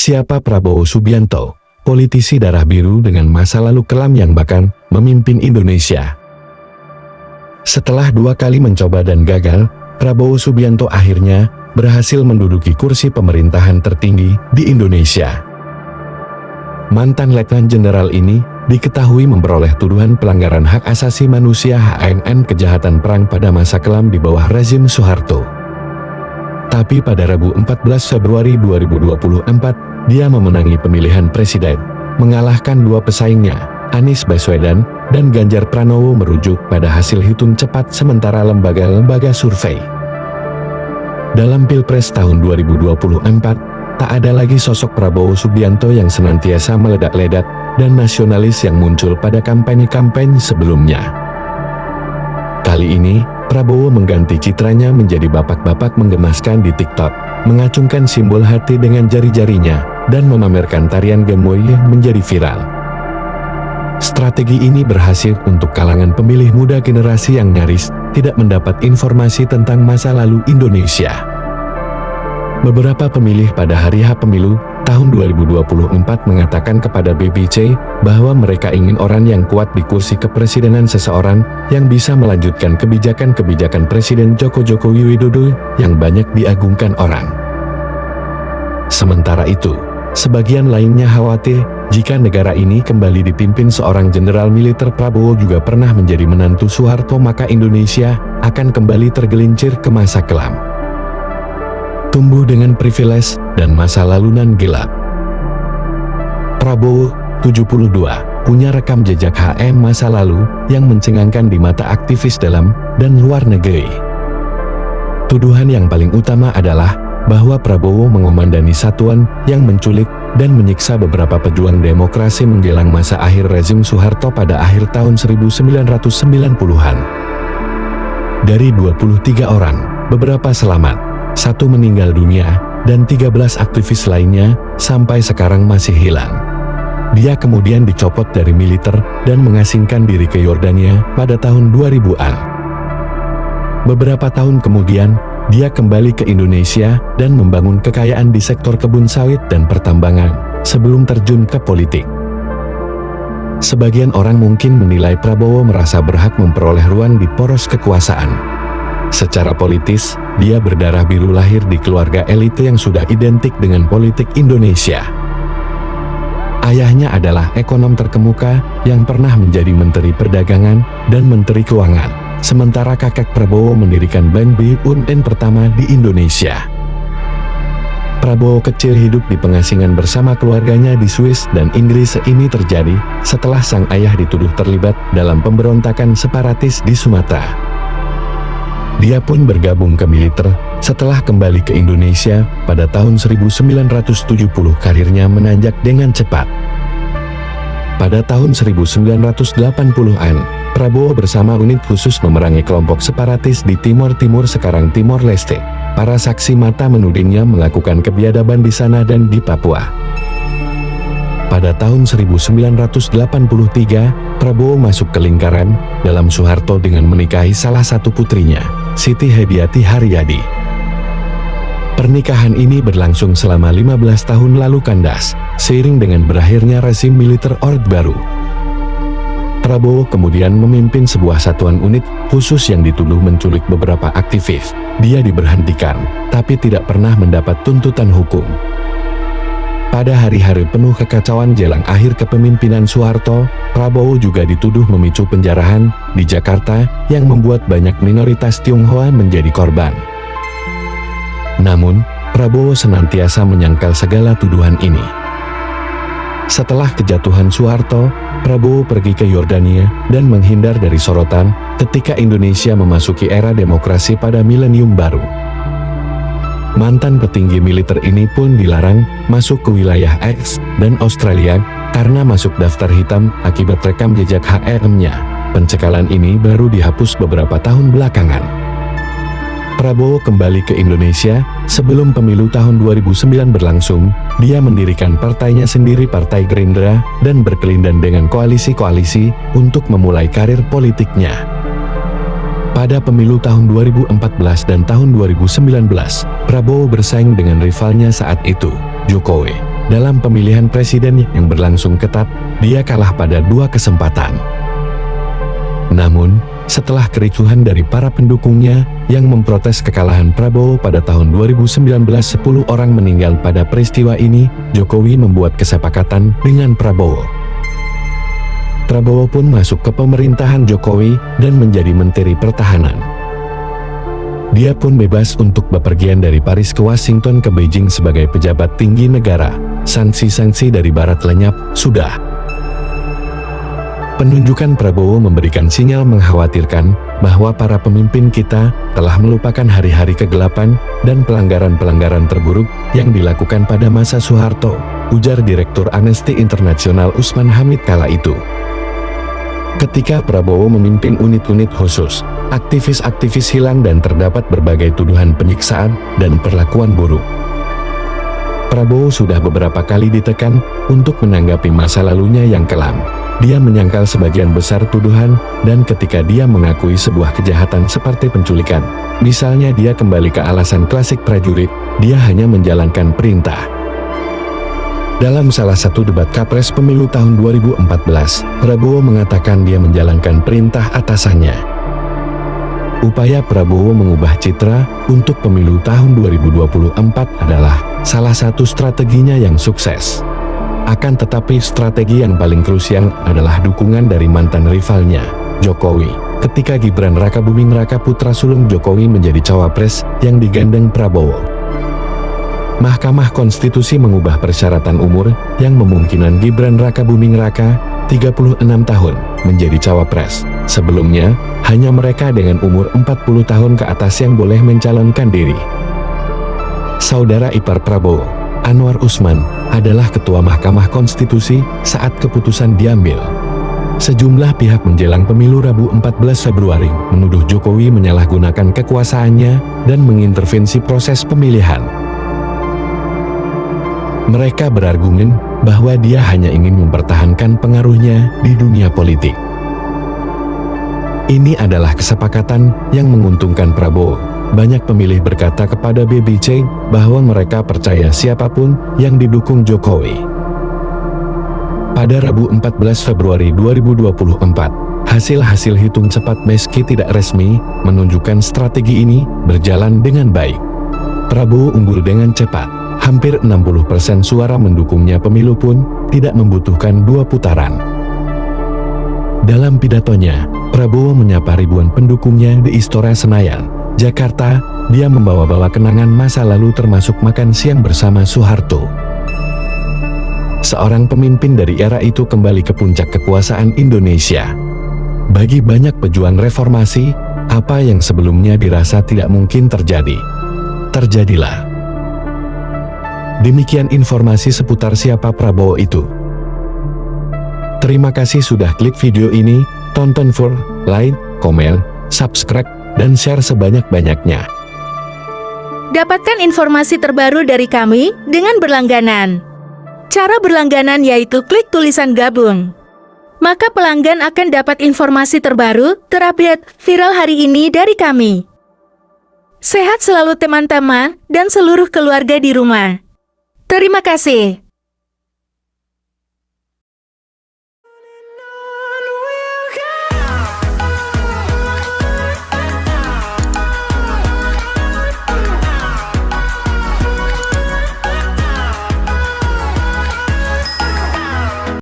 Siapa Prabowo Subianto, politisi darah biru dengan masa lalu kelam yang bahkan memimpin Indonesia? Setelah 2 kali mencoba dan gagal, Prabowo Subianto akhirnya berhasil menduduki kursi pemerintahan tertinggi di Indonesia. Mantan Letnan Jenderal ini diketahui memperoleh tuduhan pelanggaran hak asasi manusia HAMN kejahatan perang pada masa kelam di bawah rezim Soeharto. Tapi pada Rabu 14 Februari 2024, dia memenangi pemilihan presiden, mengalahkan 2 pesaingnya, Anies Baswedan dan Ganjar Pranowo merujuk pada hasil hitung cepat sementara lembaga-lembaga survei. Dalam Pilpres tahun 2024, tak ada lagi sosok Prabowo Subianto yang senantiasa meledak-ledak dan nasionalis yang muncul pada kampanye-kampanye sebelumnya. Kali ini, Prabowo mengganti citranya menjadi bapak-bapak menggemaskan di TikTok, mengacungkan simbol hati dengan jari-jarinya, dan memamerkan tarian gemoy yang menjadi viral. Strategi ini berhasil untuk kalangan pemilih muda generasi yang nyaris tidak mendapat informasi tentang masa lalu Indonesia. Beberapa pemilih pada hari H pemilu tahun 2024 mengatakan kepada BBC bahwa mereka ingin orang yang kuat di kursi kepresidenan, seseorang yang bisa melanjutkan kebijakan-kebijakan Presiden Joko Widodo yang banyak diagungkan orang. Sementara itu, sebagian lainnya khawatir jika negara ini kembali dipimpin seorang jenderal militer. Prabowo juga pernah menjadi menantu Soeharto, maka Indonesia akan kembali tergelincir ke masa kelam, tumbuh dengan privilege dan masa lalu nan gelap. Prabowo, 72, punya rekam jejak HM masa lalu yang mencengangkan di mata aktivis dalam dan luar negeri. Tuduhan yang paling utama adalah bahwa Prabowo mengomandani satuan yang menculik dan menyiksa beberapa pejuang demokrasi menjelang masa akhir rezim Soeharto pada akhir tahun 1990-an. Dari 23 orang, beberapa selamat, 1 meninggal dunia, dan 13 aktivis lainnya sampai sekarang masih hilang. Dia kemudian dicopot dari militer dan mengasingkan diri ke Yordania pada tahun 2000-an. Beberapa tahun kemudian, dia kembali ke Indonesia dan membangun kekayaan di sektor kebun sawit dan pertambangan sebelum terjun ke politik. Sebagian orang mungkin menilai Prabowo merasa berhak memperoleh ruang di poros kekuasaan. Secara politis, dia berdarah biru, lahir di keluarga elite yang sudah identik dengan politik Indonesia. Ayahnya adalah ekonom terkemuka yang pernah menjadi Menteri Perdagangan dan Menteri Keuangan. Sementara kakek Prabowo mendirikan Bank BUMN pertama di Indonesia. Prabowo kecil hidup di pengasingan bersama keluarganya di Swiss dan Inggris. Ini terjadi setelah sang ayah dituduh terlibat dalam pemberontakan separatis di Sumatera. Dia pun bergabung ke militer. Setelah kembali ke Indonesia pada tahun 1970, karirnya menanjak dengan cepat. Pada tahun 1980-an, Prabowo bersama unit khusus memerangi kelompok separatis di Timor Timur, sekarang Timor Leste. Para saksi mata menudingnya melakukan kebiadaban di sana dan di Papua. Pada tahun 1983, Prabowo masuk ke lingkaran dalam Soeharto dengan menikahi salah satu putrinya, Siti Hediati Haryadi. Pernikahan ini berlangsung selama 15 tahun lalu kandas, seiring dengan berakhirnya rezim militer Orde Baru. Prabowo kemudian memimpin sebuah satuan unit khusus yang dituduh menculik beberapa aktivis. Dia diberhentikan, tapi tidak pernah mendapat tuntutan hukum. Pada hari-hari penuh kekacauan jelang akhir kepemimpinan Soeharto, Prabowo juga dituduh memicu penjarahan di Jakarta yang membuat banyak minoritas Tionghoa menjadi korban. Namun, Prabowo senantiasa menyangkal segala tuduhan ini. Setelah kejatuhan Soeharto, Prabowo pergi ke Yordania dan menghindar dari sorotan ketika Indonesia memasuki era demokrasi pada milenium baru. Mantan petinggi militer ini pun dilarang masuk ke wilayah X dan Australia karena masuk daftar hitam akibat rekam jejak HRM-nya. Pencekalan ini baru dihapus beberapa tahun belakangan. Prabowo kembali ke Indonesia sebelum pemilu tahun 2009 berlangsung. Dia mendirikan partainya sendiri, Partai Gerindra, dan berkelindan dengan koalisi-koalisi untuk memulai karir politiknya. Pada pemilu tahun 2014 dan tahun 2019, Prabowo bersaing dengan rivalnya saat itu, Jokowi. dalam pemilihan presiden yang berlangsung ketat, dia kalah pada 2 kesempatan. Namun, setelah kericuhan dari para pendukungnya yang memprotes kekalahan Prabowo pada tahun 2019, 10 orang meninggal pada peristiwa ini, Jokowi membuat kesepakatan dengan Prabowo. Prabowo pun masuk ke pemerintahan Jokowi dan menjadi Menteri Pertahanan. Dia pun bebas untuk bepergian dari Paris ke Washington ke Beijing sebagai pejabat tinggi negara. Sanksi-sanksi dari Barat lenyap, sudah. Penunjukan Prabowo memberikan sinyal mengkhawatirkan bahwa para pemimpin kita telah melupakan hari-hari kegelapan dan pelanggaran-pelanggaran terburuk yang dilakukan pada masa Soeharto, ujar Direktur Amnesty International Usman Hamid kala itu. Ketika Prabowo memimpin unit-unit khusus, aktivis-aktivis hilang dan terdapat berbagai tuduhan penyiksaan dan perlakuan buruk. Prabowo sudah beberapa kali ditekan untuk menanggapi masa lalunya yang kelam. Dia menyangkal sebagian besar tuduhan, dan ketika dia mengakui sebuah kejahatan seperti penculikan, misalnya dia kembali ke alasan klasik prajurit, dia hanya menjalankan perintah. Dalam salah satu debat Kapres pemilu tahun 2014, Prabowo mengatakan dia menjalankan perintah atasannya. Upaya Prabowo mengubah citra untuk pemilu tahun 2024 adalah salah satu strateginya yang sukses. Akan tetapi strategi yang paling krusial adalah dukungan dari mantan rivalnya, Jokowi. Ketika Gibran Rakabuming Raka putra sulung Jokowi menjadi cawapres yang digandeng Prabowo. Mahkamah Konstitusi mengubah persyaratan umur yang memungkinkan Gibran Rakabuming Raka 36 tahun menjadi cawapres. Sebelumnya, hanya mereka dengan umur 40 tahun ke atas yang boleh mencalonkan diri. Saudara ipar Prabowo, Anwar Usman, adalah Ketua Mahkamah Konstitusi saat keputusan diambil. Sejumlah pihak menjelang pemilu Rabu 14 Februari menuduh Jokowi menyalahgunakan kekuasaannya dan mengintervensi proses pemilihan. Mereka berargumen bahwa dia hanya ingin mempertahankan pengaruhnya di dunia politik. Ini adalah kesepakatan yang menguntungkan Prabowo. Banyak pemilih berkata kepada BBC bahwa mereka percaya siapapun yang didukung Jokowi. Pada Rabu 14 Februari 2024, hasil-hasil hitung cepat meski tidak resmi menunjukkan strategi ini berjalan dengan baik. Prabowo unggul dengan cepat. Hampir 60% suara mendukungnya. Pemilu pun tidak membutuhkan 2 putaran. Dalam pidatonya, Prabowo menyapa ribuan pendukungnya di Istora Senayan, Jakarta. Dia membawa-bawa kenangan masa lalu termasuk makan siang bersama Soeharto. Seorang pemimpin dari era itu kembali ke puncak kekuasaan Indonesia. Bagi banyak pejuang reformasi, apa yang sebelumnya dirasa tidak mungkin terjadi, terjadilah. Demikian informasi seputar siapa Prabowo itu. Terima kasih sudah klik video ini, tonton full, like, komen, subscribe, dan share sebanyak-banyaknya. Dapatkan informasi terbaru dari kami dengan berlangganan. Cara berlangganan yaitu klik tulisan gabung. Maka pelanggan akan dapat informasi terbaru, terupdate, viral hari ini dari kami. Sehat selalu teman-teman dan seluruh keluarga di rumah. Terima kasih.